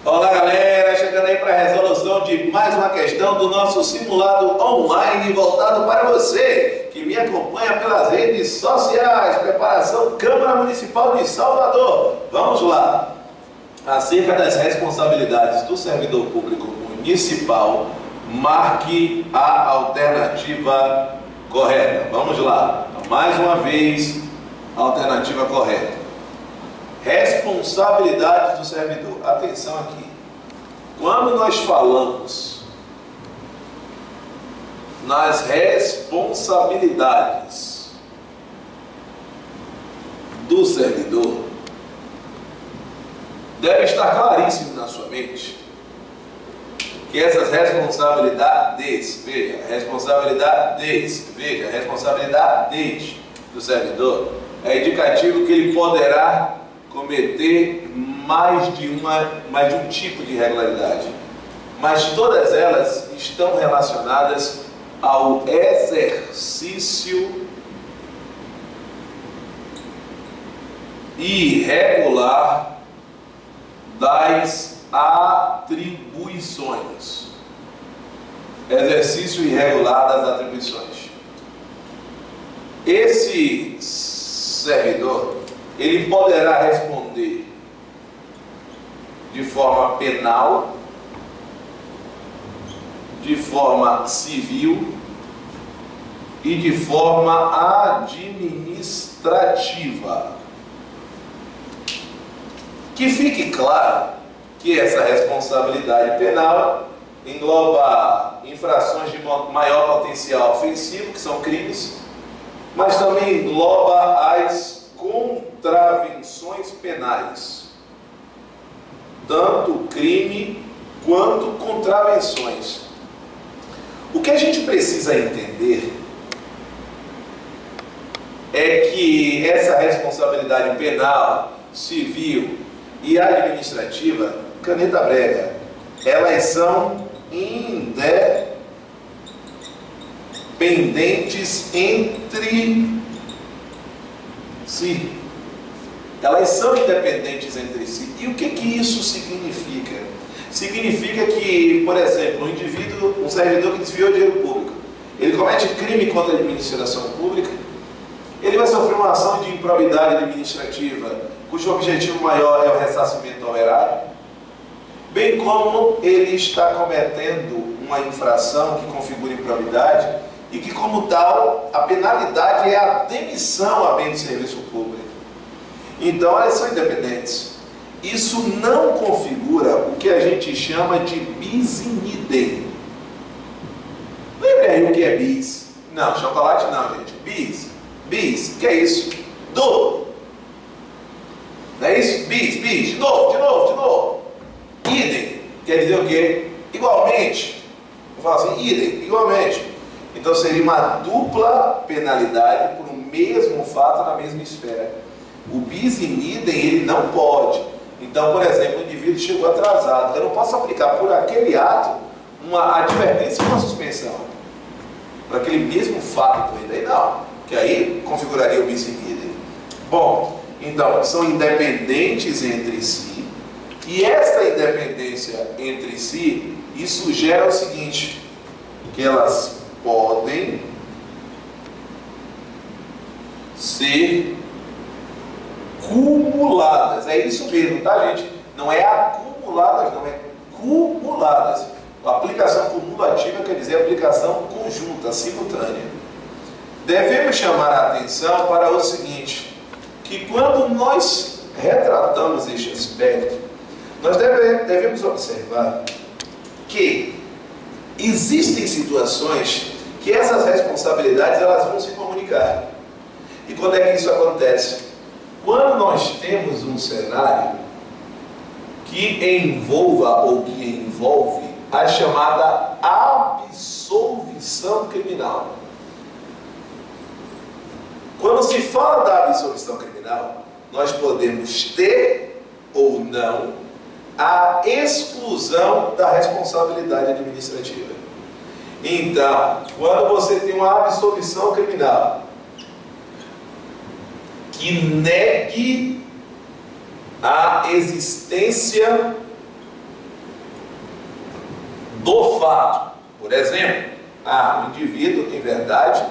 Olá galera, chegando aí para a resolução de mais uma questão do nosso simulado online voltado para você que me acompanha pelas redes sociais. Preparação Câmara Municipal de Salvador. Vamos lá. Acerca das responsabilidades do servidor público municipal, marque a alternativa correta. Vamos lá. Mais uma vez, a alternativa correta. Responsabilidades do servidor. Atenção aqui. Quando nós falamos nas responsabilidades do servidor, deve estar claríssimo na sua mente que essas responsabilidades, veja, responsabilidades do servidor é indicativo que ele poderá cometer mais de um tipo de irregularidade, mas todas elas estão relacionadas ao exercício irregular das atribuições. Exercício irregular das atribuições. Esse servidor, ele poderá responder de forma penal, de forma civil e de forma administrativa. Que fique claro que essa responsabilidade penal engloba infrações de maior potencial ofensivo, que são crimes, mas também engloba as contravenções penais, tanto crime quanto contravenções. O que a gente precisa entender é que essa responsabilidade penal, civil e administrativa, caneta brega, elas são independentes entre si. Elas são independentes entre si. E o que isso significa? Significa que, por exemplo, um servidor que desviou dinheiro público, ele comete crime contra a administração pública, ele vai sofrer uma ação de improbidade administrativa, cujo objetivo maior é o ressarcimento ao erário, bem como ele está cometendo uma infração que configura improbidade e que, como tal, a penalidade é a demissão a bem do serviço público. Então, elas são independentes. Isso não configura o que a gente chama de bis in idem. Lembre aí o que é bis? Não, chocolate não, gente. Bis. Bis, que é isso? Do. Não é isso? Bis, de novo. Idem, quer dizer o quê? Igualmente. Eu falo assim, idem, igualmente. Então seria uma dupla penalidade por um mesmo fato na mesma esfera. O bis in idem, ele não pode. Então, por exemplo, o indivíduo chegou atrasado. Eu não posso aplicar por aquele ato uma advertência e uma suspensão. Por aquele mesmo fato, daí não. Que aí configuraria o bis in idem. Bom, então, são independentes entre si. E esta independência entre si, isso gera o seguinte, que elas podem ser cumuladas. É isso mesmo, tá, gente? Não é acumuladas, não, é cumuladas. A aplicação cumulativa quer dizer aplicação conjunta, simultânea. Devemos chamar a atenção para o seguinte, que quando nós retratamos este aspecto, nós devemos observar que existem situações que essas responsabilidades elas vão se comunicar. E quando é que isso acontece? Quando nós temos um cenário que envolva ou que envolve a chamada absolvição criminal. Quando se fala da absolvição criminal, nós podemos ter ou não a exclusão da responsabilidade administrativa. Então, quando você tem uma absolvição criminal que negue a existência fato. Por exemplo, o indivíduo, em verdade,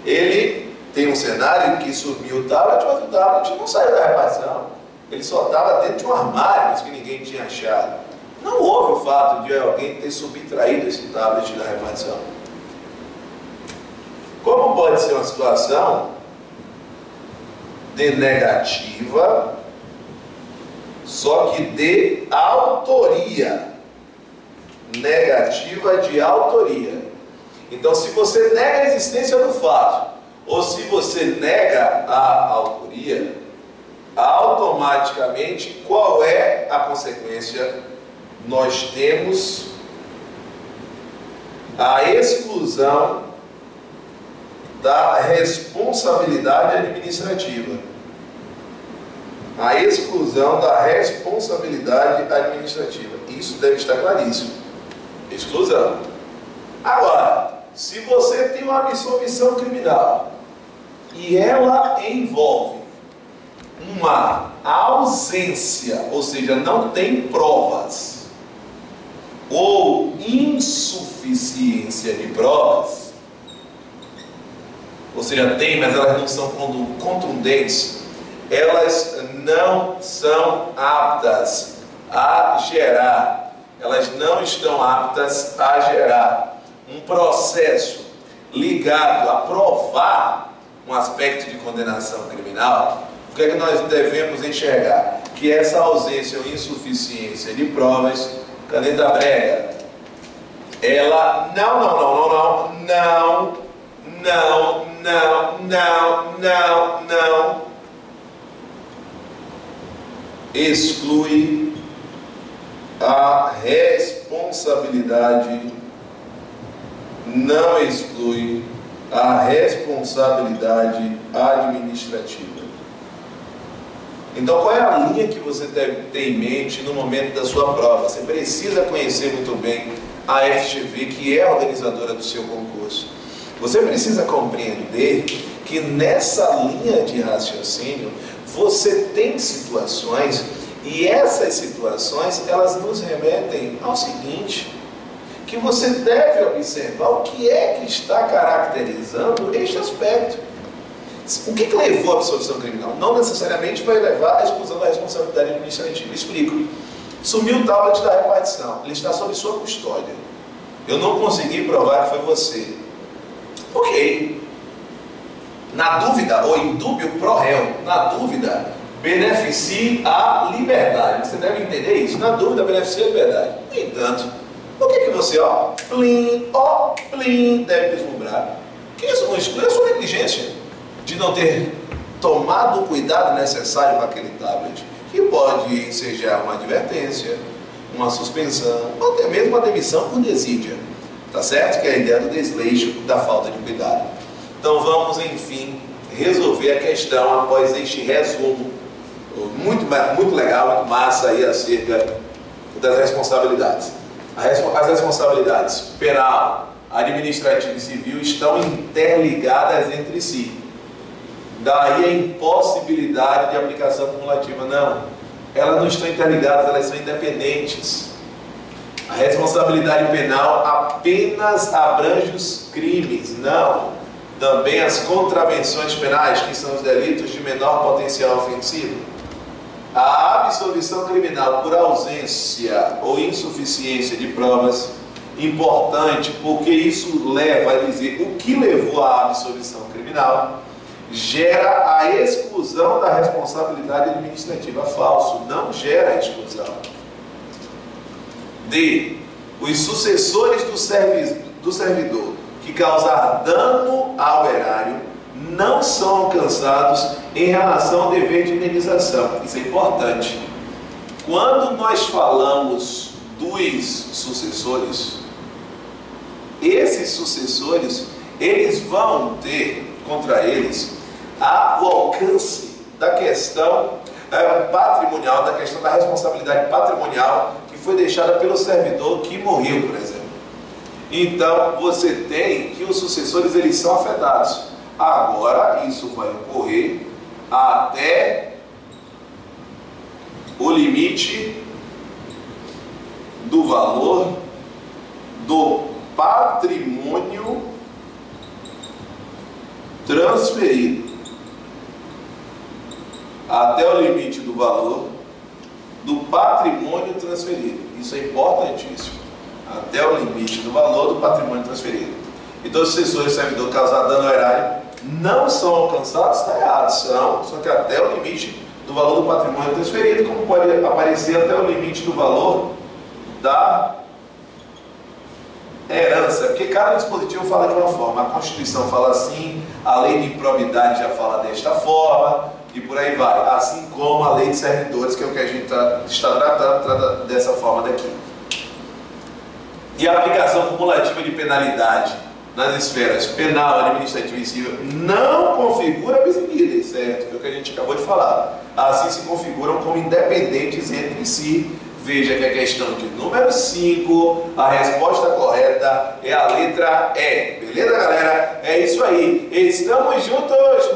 ele tem um cenário que sumiu o tablet, mas o tablet não saiu da repartição. Ele só estava dentro de um armário, mas que ninguém tinha achado. Não houve o fato de alguém ter subtraído esse tablet da repartição. Como pode ser uma situação de negativa, só que de autoria? Negativa de autoria. Então, se você nega a existência do fato, ou se você nega a autoria, automaticamente, qual é a consequência? Nós temos a exclusão da responsabilidade administrativa. A exclusão da responsabilidade administrativa. Isso deve estar claríssimo. Exclusão. Agora, se você tem uma absolvição criminal e ela envolve uma ausência, ou seja, não tem provas, ou insuficiência de provas, ou seja, tem, mas elas não são contundentes, elas não são aptas a gerar, elas não estão aptas a gerar um processo ligado a provar um aspecto de condenação criminal. O que é que nós devemos enxergar? Que essa ausência ou insuficiência de provas, caneta brega, ela não exclui a responsabilidade, não exclui a responsabilidade administrativa. Então, qual é a linha que você deve ter em mente no momento da sua prova? Você precisa conhecer muito bem a FGV, que é a organizadora do seu concurso. Você precisa compreender que nessa linha de raciocínio, você tem situações, e essas situações, elas nos remetem ao seguinte, que você deve observar o que é que está caracterizando este aspecto. O que levou à absolvição criminal? Não necessariamente vai levar à exclusão da responsabilidade administrativa. Explico. Sumiu o tablet da repartição. Ele está sob sua custódia. Eu não consegui provar que foi você. Ok. Na dúvida, ou em dúbio pro réu, na dúvida, beneficie a liberdade. Você deve entender isso. Na dúvida, beneficie a liberdade. No entanto, o que você, plim, deve deslumbrar? Que isso não exclui a sua negligência de não ter tomado o cuidado necessário com aquele tablet, que pode ensejar uma advertência, uma suspensão, ou até mesmo uma demissão por desídia. Tá certo? Que é a ideia do desleixo, da falta de cuidado. Então vamos, enfim, resolver a questão após este resumo muito legal, muito massa aí acerca das responsabilidades. As responsabilidades penal, administrativa e civil estão interligadas entre si. Daí a impossibilidade de aplicação cumulativa. Não, elas não estão interligadas, elas são independentes. A responsabilidade penal apenas abrange os crimes, não. Também as contravenções penais, que são os delitos de menor potencial ofensivo. A absolvição criminal por ausência ou insuficiência de provas, importante, porque isso leva a dizer o que levou à absolvição criminal, gera a exclusão da responsabilidade administrativa. Falso, não gera a exclusão. D. Os sucessores do servidor que causar dano ao erário não são alcançados em relação ao dever de indenização. Isso é importante. Quando nós falamos dos sucessores, esses sucessores, eles vão ter contra eles o alcance da questão patrimonial, da questão da responsabilidade patrimonial que foi deixada pelo servidor que morreu, por exemplo. Então, você tem que os sucessores, eles são afetados. Agora, isso vai ocorrer até o limite do valor do patrimônio transferido até o limite do valor do patrimônio transferido. Isso é importantíssimo. Até o limite do valor do patrimônio transferido. Então, os sensores do servidor causar dano ao erário não são alcançados, está errado, são, só que até o limite do valor do patrimônio transferido, como pode aparecer até o limite do valor da herança, porque cada dispositivo fala de uma forma, a Constituição fala assim, a lei de improbidade já fala desta forma, e por aí vai, assim como a lei de servidores, que é o que a gente está tratando, trata dessa forma daqui. E a aplicação cumulativa de penalidade nas esferas penal, administrativa e civil não configura bis in idem, certo? Que é o que a gente acabou de falar. Assim se configuram como independentes entre si. Veja que a questão de número 5, a resposta correta é a letra E. Beleza, galera? É isso aí. Estamos juntos!